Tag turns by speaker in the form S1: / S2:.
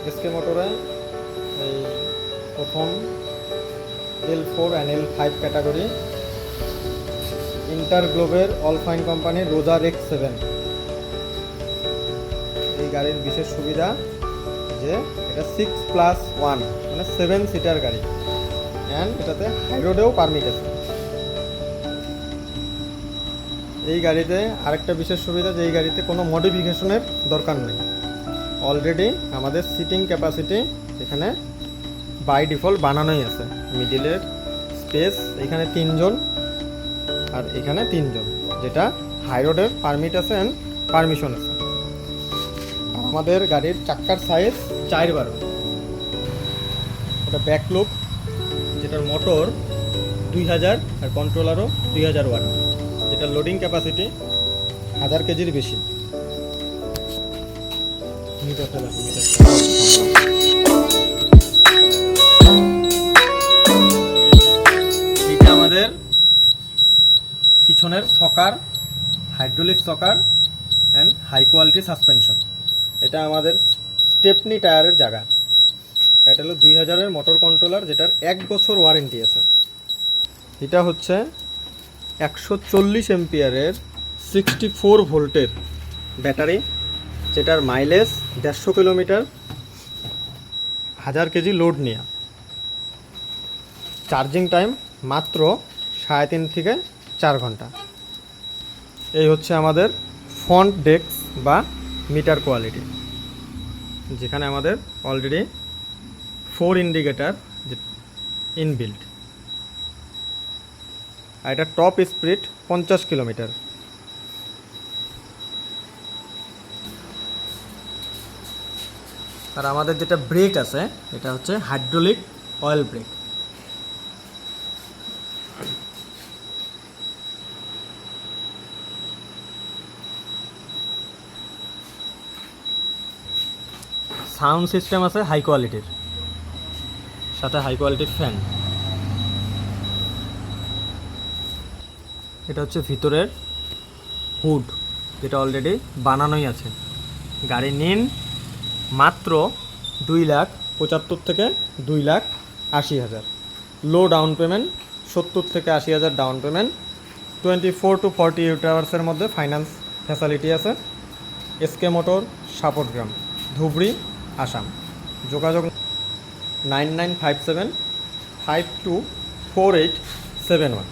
S1: SK মোটরে এই প্রথম L4 and L5 ক্যাটাগরি ইন্টারগ্লোবের অলফাইন কোম্পানির রোজার X7। এই গাড়ির বিশেষ সুবিধা যে এটা 6+1 মানে 7 সিটার গাড়ি, অ্যান্ড এটাতে হাইরোডেও পারমিট আছে। এই গাড়িতে আরেকটা বিশেষ সুবিধা যে এই গাড়িতে কোনো মডিফিকেশনের দরকার নেই। অলরেডি আমাদের সিটিং ক্যাপাসিটি এখানে বাই ডিফল্ট বানানোই আছে। মিডিলের স্পেস এখানে 3 জন আর এখানে 3 জন, যেটা হাইরোডের পারমিট আছে অ্যান্ড পারমিশন আছে। আমাদের গাড়ির চাক্কার সাইজ 4/12। এটা ব্যাকলুক, যেটার মোটর 2000 আর কন্ট্রোলারও 2000 ওয়াট, যেটা লোডিং ক্যাপাসিটি 1000 কেজির বেশি। এটা আমাদের পিছনের shocker, hydraulic shocker and high quality suspension. এটা আমাদের স্টেপনি টায়ারের জায়গা। এটা হলো 2000-এর মোটর কন্ট্রোলার, যেটার 1 বছর ওয়ারেন্টি আছে। এটা হচ্ছে 140 এম্পিয়ারের 64 ভোল্টের ব্যাটারি, যেটার মাইলেজ 150 কিলোমিটার, 1000 কেজি লোড নিয়ে। চার্জিং টাইম মাত্র 3.5 থেকে 4 ঘন্টা। এই হচ্ছে আমাদের ফ্রন্ট ডেস্ক বা মিটার কোয়ালিটি, যেখানে আমাদের অলরেডি 4 ইন্ডিকেটার ইনবিল্ট। আর এটা টপ স্পিড 50 কিলোমিটার। আর আমাদের যেটা ব্রেক আছে এটা হচ্ছে hydraulic oil brake. Sound system আছে হাই কোয়ালিটির, সাথে হাই কোয়ালিটির ফ্যান। এটা হচ্ছে ভিতরের হুড, যেটা অলরেডি বানানোই আছে। গাড়ি নিন মাত্র 2,75,000 থেকে 2,80,000। লো ডাউন পেমেন্ট, 70 থেকে 80,000 ডাউন পেমেন্ট। 24 to 48 আওয়ার্সের মধ্যে ফাইন্যান্স ফ্যাসিলিটি আছে। SK motor, Sapatgram, Dhubri, Assam. যোগাযোগ 9957 524871।